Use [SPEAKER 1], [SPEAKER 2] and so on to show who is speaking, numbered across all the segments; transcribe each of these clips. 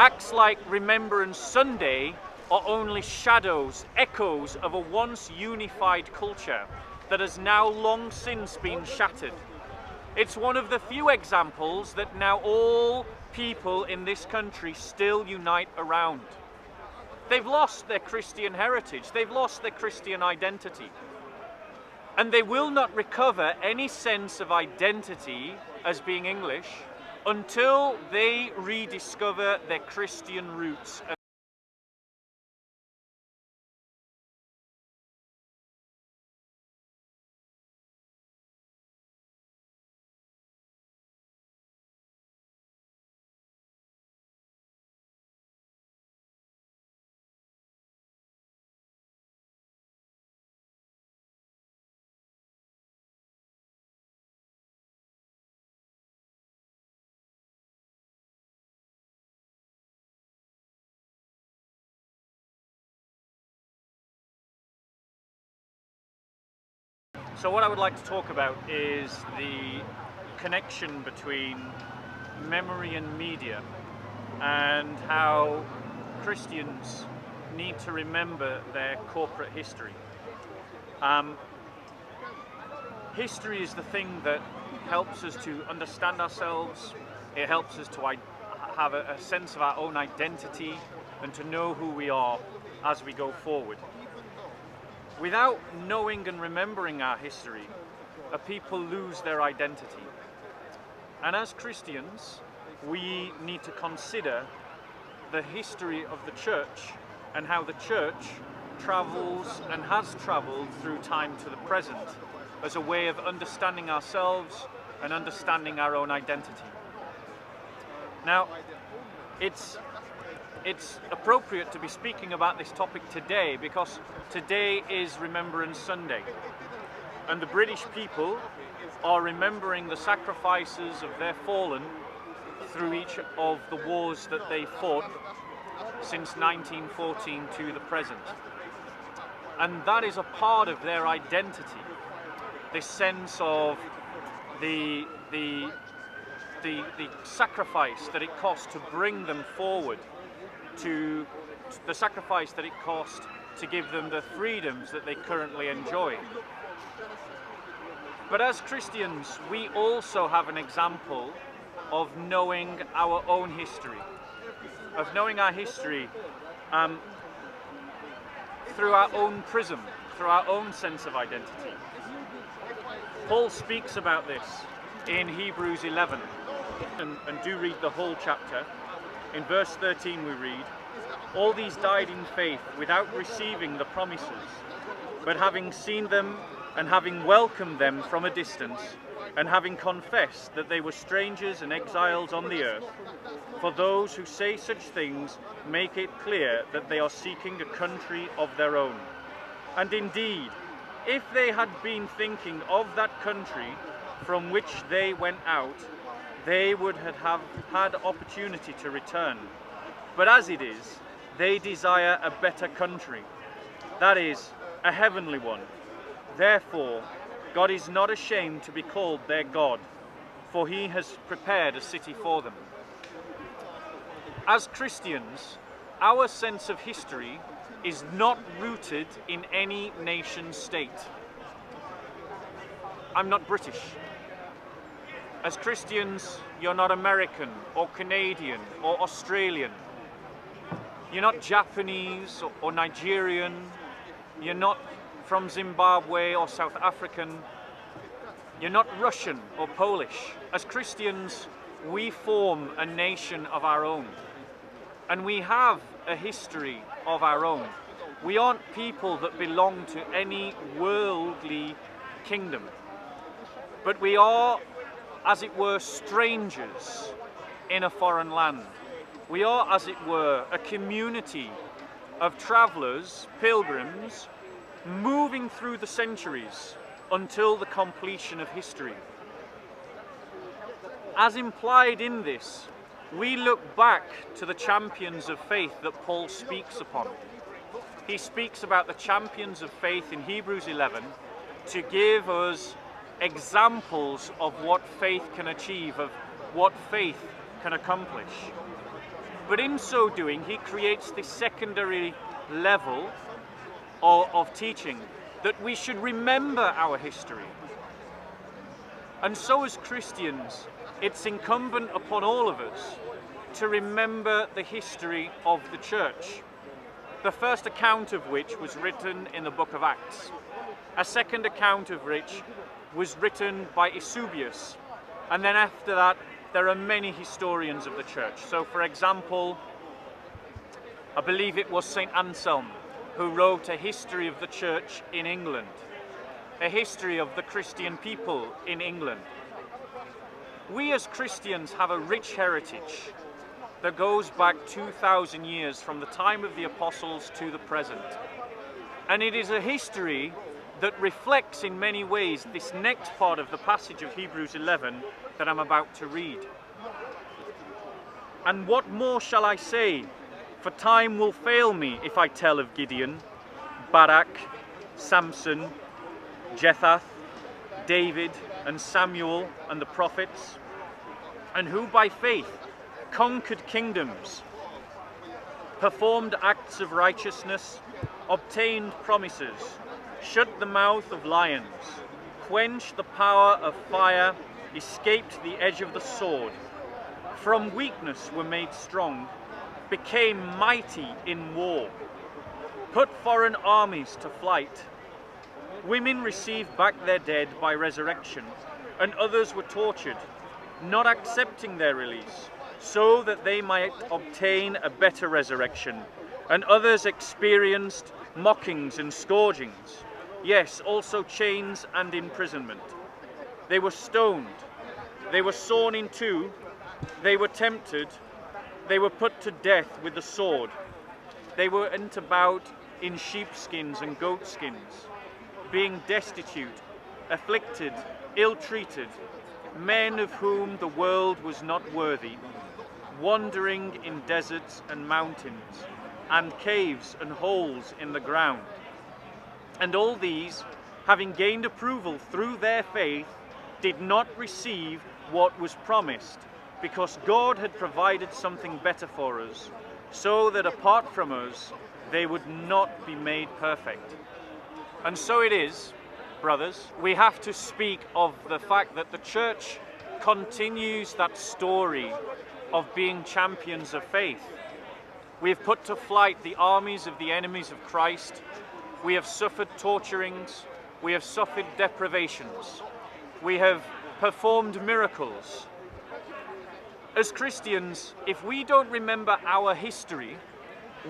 [SPEAKER 1] Acts like Remembrance Sunday are only shadows, echoes of a once unified culture that has now long since been shattered. It's one of the few examples that now all people in this country still unite around. They've lost their Christian heritage, they've lost their Christian identity, and they will not recover any sense of identity as being English until they rediscover their Christian roots. So what I would like to talk about is the connection between memory and media, and how Christians need to remember their corporate history. History is the thing that helps us to understand ourselves. It helps us to have a sense of our own identity and to know who we are as we go forward. Without knowing and remembering our history, a people lose their identity. And as Christians, we need to consider the history of the church and how the church travels and has traveled through time to the present as a way of understanding ourselves and understanding our own identity. Now, it's appropriate to be speaking about this topic today because today is Remembrance Sunday, and the British people are remembering the sacrifices of their fallen through each of the wars that they fought since 1914 to the present. And that is a part of their identity, this sense of the sacrifice that it cost to bring them forward, to the sacrifice that it cost to give them the freedoms that they currently enjoy. But as Christians, we also have an example of knowing our own history, of knowing our history through our own prism, through our own sense of identity. Paul speaks about this in Hebrews 11, and do read the whole chapter. In verse 13 we read, "All these died in faith without receiving the promises, but having seen them and having welcomed them from a distance, and having confessed that they were strangers and exiles on the earth. For those who say such things make it clear that they are seeking a country of their own. And indeed, if they had been thinking of that country from which they went out, they would have had opportunity to return. But as it is, they desire a better country, that is, a heavenly one. Therefore, God is not ashamed to be called their God, for he has prepared a city for them." As Christians, our sense of history is not rooted in any nation state. I'm not British. As Christians, you're not American or Canadian or Australian. You're not Japanese or Nigerian. You're not from Zimbabwe or South African. You're not Russian or Polish. As Christians, we form a nation of our own, and we have a history of our own. We aren't people that belong to any worldly kingdom, but we are, as it were, strangers in a foreign land. We are, as it were, a community of travelers, pilgrims, moving through the centuries until the completion of history. As implied in this, we look back to the champions of faith that Paul speaks upon. He speaks about the champions of faith in Hebrews 11 to give us examples of what faith can achieve, of what faith can accomplish. But in so doing, he creates this secondary level of teaching, that we should remember our history. And so as Christians, it's incumbent upon all of us to remember the history of the church, the first account of which was written in the book of Acts, a second account of which was written by Eusebius, and then after that there are many historians of the church. So for example, I believe it was St. Anselm who wrote a history of the church in England, a history of the Christian people in England. We as Christians have a rich heritage that goes back 2,000 years from the time of the apostles to the present. And it is a history that reflects in many ways this next part of the passage of Hebrews 11 that I'm about to read. And what more shall I say? For time will fail me if I tell of Gideon, Barak, Samson, Jephthah, David, and Samuel, and the prophets, and who by faith conquered kingdoms, performed acts of righteousness, obtained promises, shut the mouth of lions, quenched the power of fire, escaped the edge of the sword, from weakness were made strong, became mighty in war, put foreign armies to flight. Women received back their dead by resurrection, and others were tortured, not accepting their release, so that they might obtain a better resurrection. And others experienced mockings and scourgings, yes, also chains and imprisonment. They were stoned, they were sawn in two, they were tempted, they were put to death with the sword. They went about in sheepskins and goatskins, being destitute, afflicted, ill-treated, men of whom the world was not worthy, wandering in deserts and mountains, and caves and holes in the ground. And all these, having gained approval through their faith, did not receive what was promised, because God had provided something better for us, so that apart from us, they would not be made perfect. And so it is, brothers, we have to speak of the fact that the church continues that story of being champions of faith. We have put to flight the armies of the enemies of Christ. We have suffered torturings. We have suffered deprivations. We have performed miracles. As Christians, if we don't remember our history,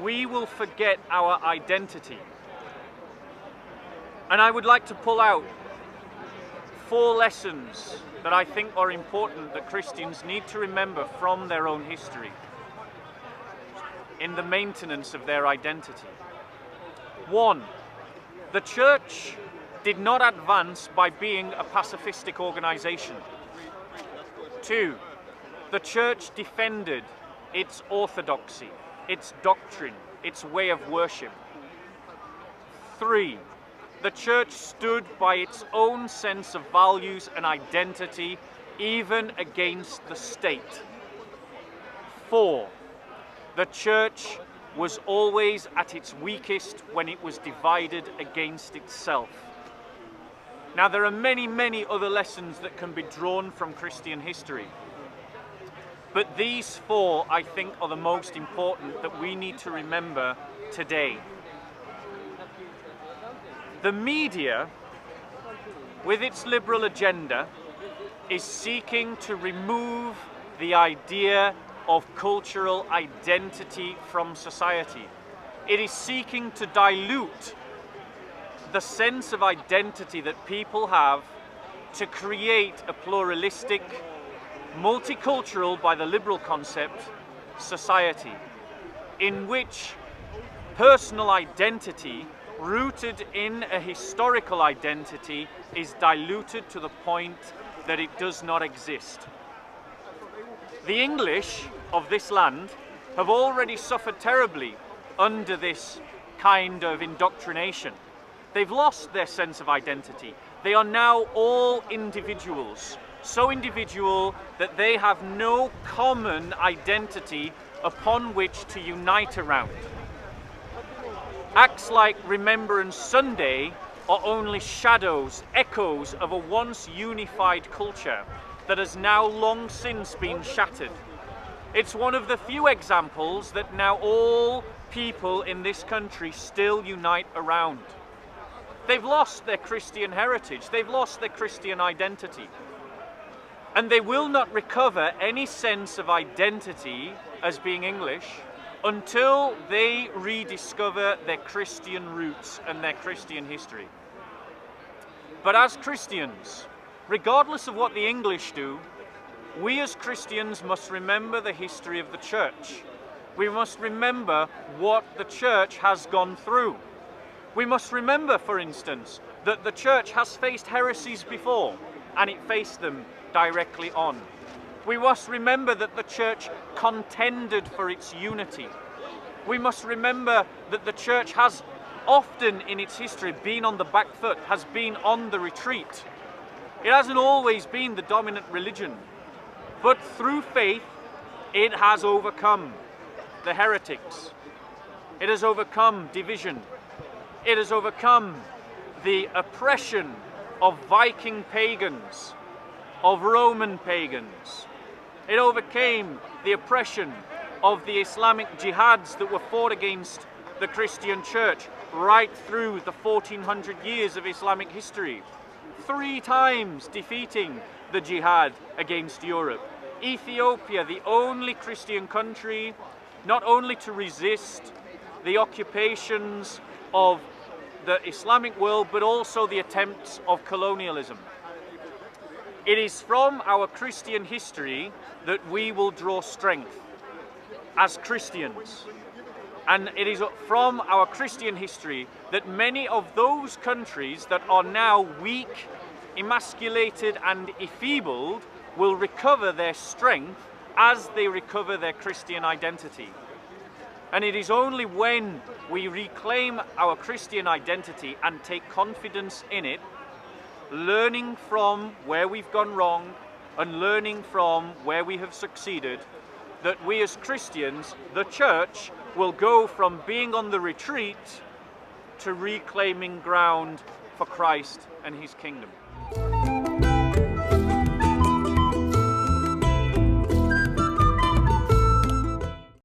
[SPEAKER 1] we will forget our identity. And I would like to pull out 4 lessons that I think are important that Christians need to remember from their own history in the maintenance of their identity. 1, the church did not advance by being a pacifistic organization. 2, the church defended its orthodoxy, its doctrine, its way of worship. 3, the church stood by its own sense of values and identity, even against the state. 4, the church was always at its weakest when it was divided against itself. Now, there are many, many other lessons that can be drawn from Christian history. But these 4, I think, are the most important that we need to remember today. The media, with its liberal agenda, is seeking to remove the idea of cultural identity from society. It is seeking to dilute the sense of identity that people have to create a pluralistic, multicultural, by the liberal concept, society in which personal identity rooted in a historical identity is diluted to the point that it does not exist. The English of this land have already suffered terribly under this kind of indoctrination. They've lost their sense of identity. They are now all individuals so individual that they have no common identity upon which to unite around. Acts like Remembrance Sunday are only shadows, echoes of a once unified culture that has now long since been shattered. It's one of the few examples that now all people in this country still unite around. They've lost their Christian heritage, they've lost their Christian identity. And they will not recover any sense of identity as being English until they rediscover their Christian roots and their Christian history. But as Christians, regardless of what the English do, we as Christians must remember the history of the church. We must remember what the church has gone through. We must remember, for instance, that the church has faced heresies before, and it faced them directly on. We must remember that the church contended for its unity. We must remember that the church has often in its history been on the back foot, has been on the retreat. It hasn't always been the dominant religion, but through faith it has overcome the heretics. It has overcome division. It has overcome the oppression of Viking pagans, of Roman pagans. It overcame the oppression of the Islamic jihads that were fought against the Christian church right through the 1400 years of Islamic history. 3 times defeating the jihad against Europe. Ethiopia, the only Christian country not only to resist the occupations of the Islamic world, but also the attempts of colonialism. It is from our Christian history that we will draw strength as Christians. And it is from our Christian history that many of those countries that are now weak, emasculated and enfeebled will recover their strength as they recover their Christian identity. And it is only when we reclaim our Christian identity and take confidence in it, learning from where we've gone wrong and learning from where we have succeeded, that we as Christians, the church, will go from being on the retreat to reclaiming ground for Christ and his kingdom.